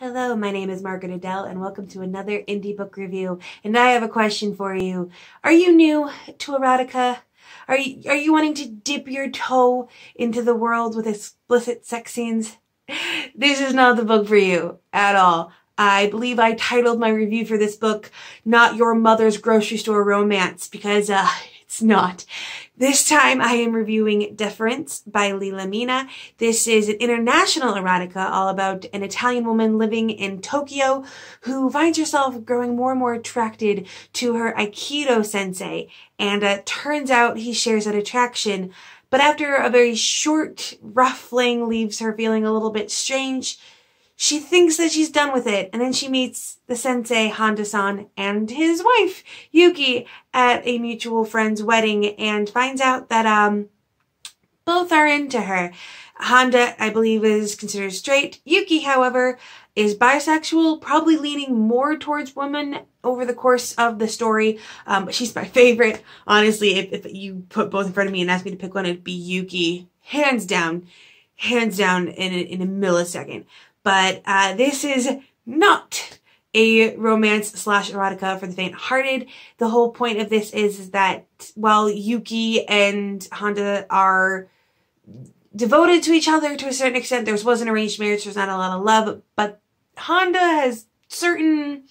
Hello, my name is Margaret Adele and welcome to another indie book review. And I have a question for you. Are you new to erotica? Are you wanting to dip your toe into the world with explicit sex scenes? This is not the book for you at all. I believe I titled my review for this book, Not Your Mother's Grocery Store Romance, because it's not. This time I am reviewing Deference by Lila Mina. This is an international erotica all about an Italian woman living in Tokyo who finds herself growing more and more attracted to her Aikido sensei. And turns out he shares that attraction. But after a very short, rough fling leaves her feeling a little bit strange, she thinks that she's done with it, and then she meets the sensei, Honda-san, and his wife, Yuki, at a mutual friend's wedding, and finds out that both are into her. Honda, I believe, is considered straight. Yuki, however, is bisexual, probably leaning more towards women over the course of the story, but she's my favorite. Honestly, if you put both in front of me and asked me to pick one, it'd be Yuki. Hands down in a millisecond. But this is not a romance / erotica for the faint-hearted. The whole point of this is that while Yuki and Honda are devoted to each other to a certain extent, there was an arranged marriage, there's not a lot of love, but Honda has certain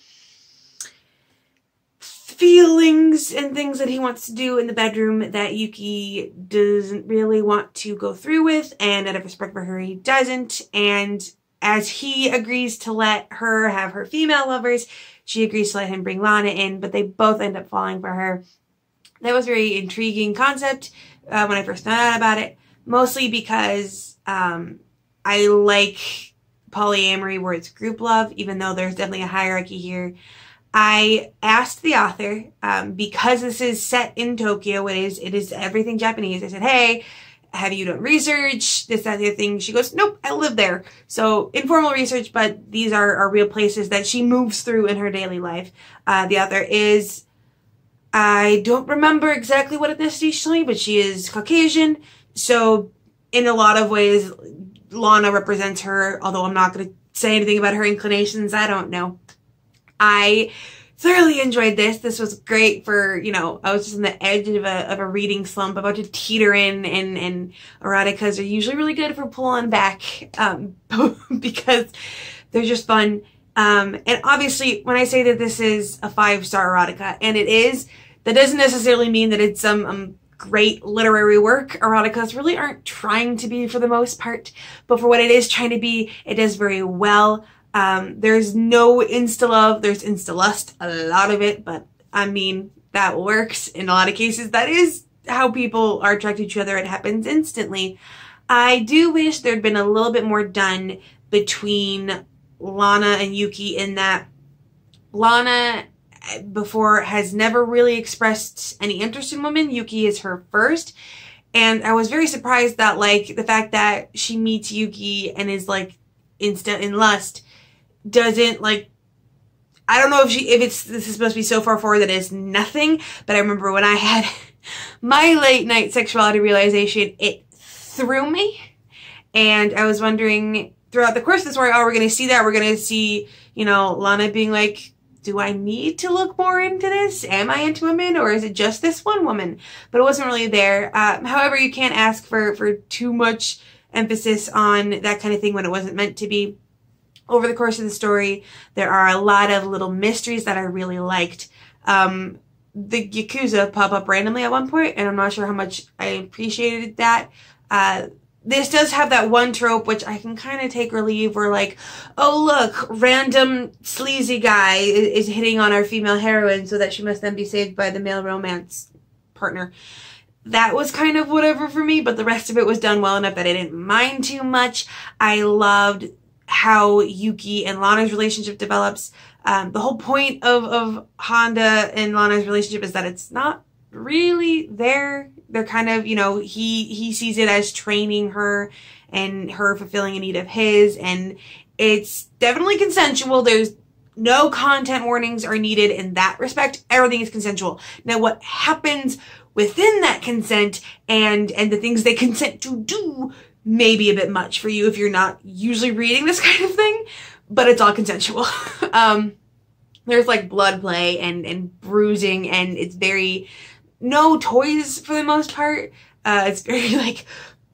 feelings and things that he wants to do in the bedroom that Yuki doesn't really want to go through with, and out of respect for her, he doesn't. And as he agrees to let her have her female lovers, she agrees to let him bring Lana in, but they both end up falling for her. That was a very intriguing concept when I first found out about it, mostly because I like polyamory where it's group love, even though there's definitely a hierarchy here. I asked the author, because this is set in Tokyo, it is everything Japanese. I said, hey, have you done research? This, that, the other thing. She goes, nope, I live there. So informal research, but these are real places that she moves through in her daily life. The author is, I don't remember exactly what ethnicity she's showing, but she is Caucasian. So in a lot of ways, Lana represents her, although I'm not going to say anything about her inclinations. I don't know. I thoroughly enjoyed this. This was great for, you know, I was just on the edge of a reading slump, about to teeter in, and eroticas are usually really good for pulling back, because they're just fun. And obviously, when I say that this is a 5-star erotica, and it is, that doesn't necessarily mean that it's some great literary work. Eroticas really aren't trying to be for the most part, but for what it is trying to be, it does very well. There's no insta-love, there's insta-lust, a lot of it, but I mean, that works in a lot of cases. That is how people are attracted to each other. It happens instantly. I do wish there'd been a little bit more done between Lana and Yuki, in that Lana before has never really expressed any interest in women. Yuki is her first. And I was very surprised that, like, the fact that she meets Yuki and is, like, instant in lust doesn't, like, I don't know if this is supposed to be so far forward that it's nothing, but I remember when I had my late night sexuality realization, it threw me. And I was wondering throughout the course of the story, oh, we're going to see that. We're going to see, you know, Lana being like, do I need to look more into this? Am I into women, or is it just this one woman? But it wasn't really there. However, you can't ask for too much emphasis on that kind of thing when it wasn't meant to be. Over the course of the story, there are a lot of little mysteries that I really liked. The Yakuza pop up randomly at one point, and I'm not sure how much I appreciated that. This does have that one trope, which I can kind of take or leave, where, like, oh look, random sleazy guy is hitting on our female heroine so that she must then be saved by the male romance partner. That was kind of whatever for me, but the rest of it was done well enough that I didn't mind too much. I loved how Yuki and Lana's relationship develops. The whole point of Honda and Lana's relationship is that it's not really there. They're kind of, you know, he sees it as training her and her fulfilling a need of his, and it's definitely consensual. There's no content warnings are needed in that respect. Everything is consensual. Now, what happens within that consent and the things they consent to do may be a bit much for you if you're not usually reading this kind of thing, but it's all consensual. There's like blood play and bruising, and it's very, no toys for the most part. It's very like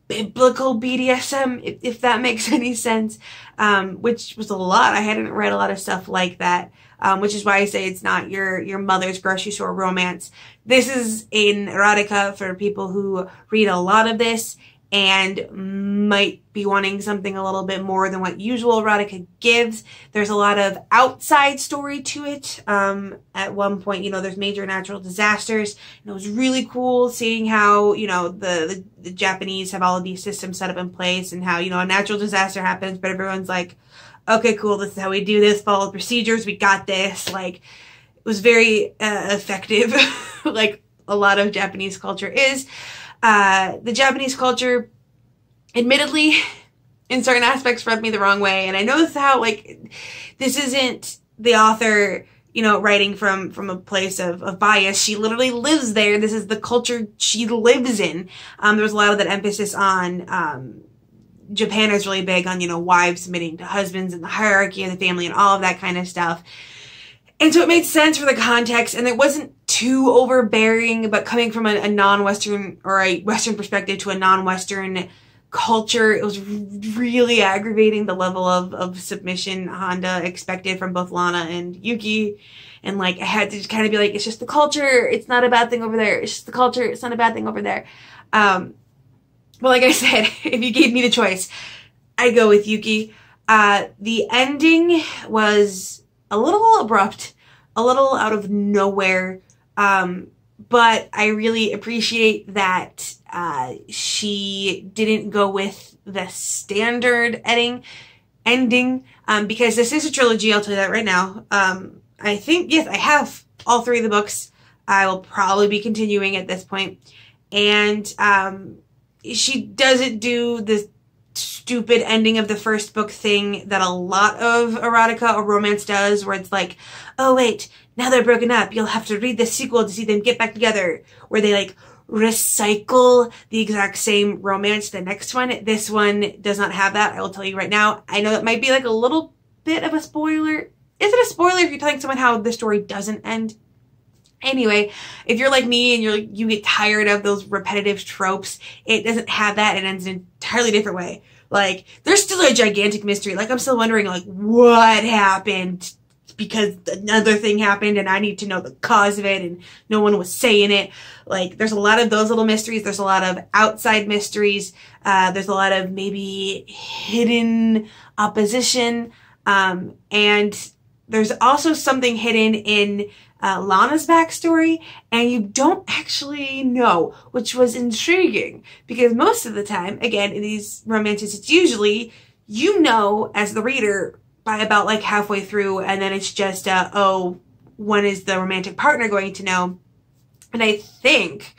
biblical BDSM, if that makes any sense, which was a lot. I hadn't read a lot of stuff like that, which is why I say it's not your mother's grocery store romance. This is an erotica for people who read a lot of this and might be wanting something a little bit more than what usual erotica gives. There's a lot of outside story to it. At one point, you know, there's major natural disasters, and it was really cool seeing how, you know, the Japanese have all of these systems set up in place, and how, you know, a natural disaster happens, but everyone's like, okay, cool, this is how we do this, follow the procedures, we got this. Like, it was very effective, like a lot of Japanese culture is. The Japanese culture, admittedly, in certain aspects rubbed me the wrong way. And I know this is how, like, this isn't the author, you know, writing from a place of bias. She literally lives there. This is the culture she lives in. There was a lot of that emphasis on, Japan is really big on, you know, wives submitting to husbands and the hierarchy of the family and all of that kind of stuff. And so it made sense for the context, and it wasn't too overbearing, but coming from a non-Western or a Western perspective to a non-Western culture, it was really aggravating, the level of submission Honda expected from both Lana and Yuki. And like, I had to just kind of be like, it's just the culture, it's not a bad thing over there. It's just the culture, it's not a bad thing over there. But like I said, if you gave me the choice, I'd go with Yuki. The ending was a little abrupt, a little out of nowhere, but I really appreciate that she didn't go with the standard ending, because this is a trilogy, I'll tell you that right now. I think, yes, I have all 3 of the books. I will probably be continuing at this point. And she doesn't do the stupid ending of the first book thing that a lot of erotica or romance does, where it's like, oh wait, now they're broken up, you'll have to read the sequel to see them get back together, where they like recycle the exact same romance the next one. This one does not have that, I will tell you right now. I know that might be like a little bit of a spoiler. Is it a spoiler if you're telling someone how the story doesn't end? Anyway, if you're like me and you get tired of those repetitive tropes, it doesn't have that. It ends in an entirely different way. Like, there's still a gigantic mystery. Like, I'm still wondering, like, what happened, because another thing happened and I need to know the cause of it, and no one was saying it. Like, there's a lot of those little mysteries. There's a lot of outside mysteries. There's a lot of maybe hidden opposition. And there's also something hidden in Lana's backstory, and you don't actually know, which was intriguing, because most of the time, again, in these romances, it's usually, you know, as the reader, by about like halfway through, and then it's just, oh, when is the romantic partner going to know? And I think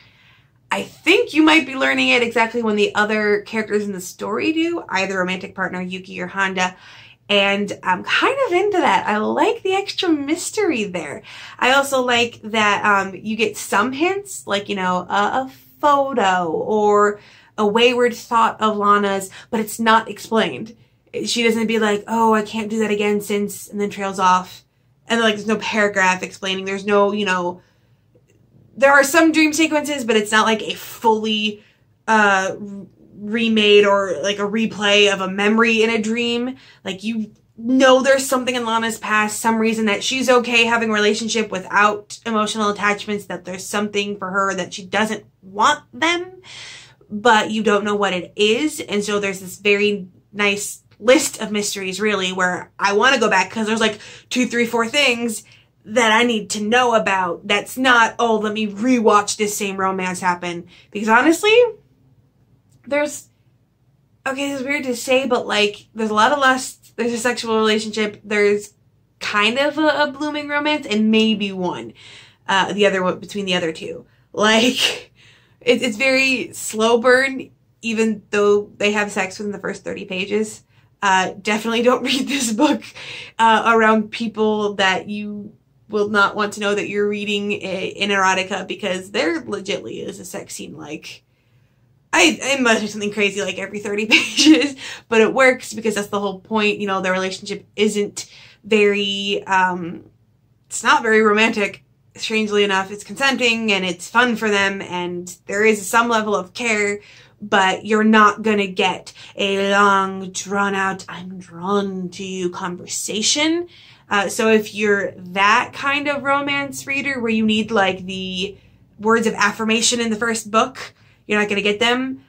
you might be learning it exactly when the other characters in the story do, either romantic partner, Yuki or Honda. And I'm kind of into that. I like the extra mystery there. I also like that you get some hints, like, you know, a photo or a wayward thought of Lana's, but it's not explained. She doesn't be like, oh, I can't do that again since, and then trails off. And like, there's no paragraph explaining. There's no, you know, there are some dream sequences, but it's not like a fully remade or like a replay of a memory in a dream. Like, you know, there's something in Lana's past, some reason that she's okay having a relationship without emotional attachments, that there's something for her that she doesn't want them, but you don't know what it is. And so there's this very nice list of mysteries, really, where I want to go back, because there's like 2, 3, 4 things that I need to know about. That's not, oh, let me rewatch this same romance happen. Because honestly, there's, okay, this is weird to say, but like, there's a lot of lust, there's a sexual relationship, there's kind of a blooming romance, and maybe one, the other one, between the other two. Like, it's very slow burn, even though they have sex within the first 30 pages. Definitely don't read this book around people that you will not want to know that you're reading in erotica, because there legitly is a sex scene. Like, I must do something crazy like every 30 pages, but it works because that's the whole point. You know, their relationship isn't very, it's not very romantic. Strangely enough, it's consenting and it's fun for them and there is some level of care, but you're not gonna get a long, drawn out, I'm drawn to you conversation. So if you're that kind of romance reader where you need like the words of affirmation in the first book, you're not gonna get them.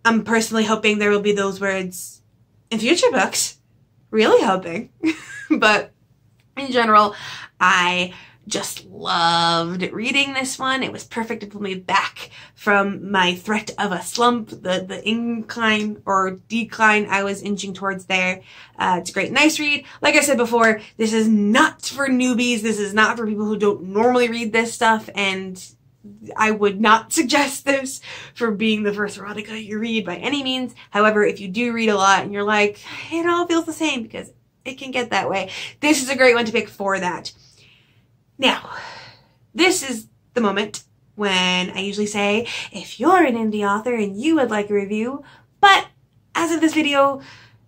I'm personally hoping there will be those words in future books. Really hoping. But in general, I just loved reading this one. It was perfect to pull me back from my threat of a slump, the incline or decline I was inching towards there. It's a great, nice read. Like I said before, this is not for newbies. This is not for people who don't normally read this stuff, and I would not suggest this for being the first erotica you read by any means. However, if you do read a lot and you're like, it all feels the same, because it can get that way, this is a great one to pick for that. Now, this is the moment when I usually say, if you're an indie author and you would like a review, but as of this video,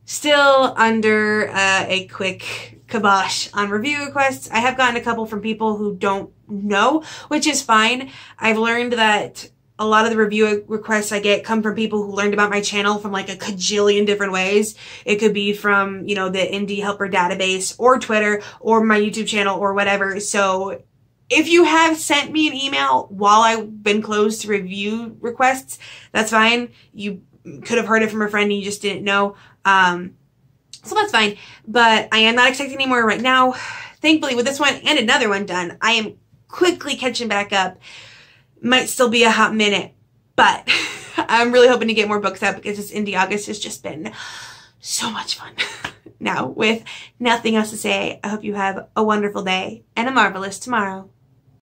still under a quick kibosh on review requests. I have gotten a couple from people who don't know, which is fine. I've learned that a lot of the review requests I get come from people who learned about my channel from like a cajillion different ways. It could be from, you know, the Indie Helper database or Twitter or my YouTube channel or whatever. So if you have sent me an email while I've been closed to review requests, that's fine. You could have heard it from a friend and you just didn't know. So that's fine. But I am not expecting any more right now. Thankfully, with this one and another one done, I am quickly catching back up. Might still be a hot minute, but I'm really hoping to get more books out because this Indie August has just been so much fun. Now, with nothing else to say, I hope you have a wonderful day and a marvelous tomorrow.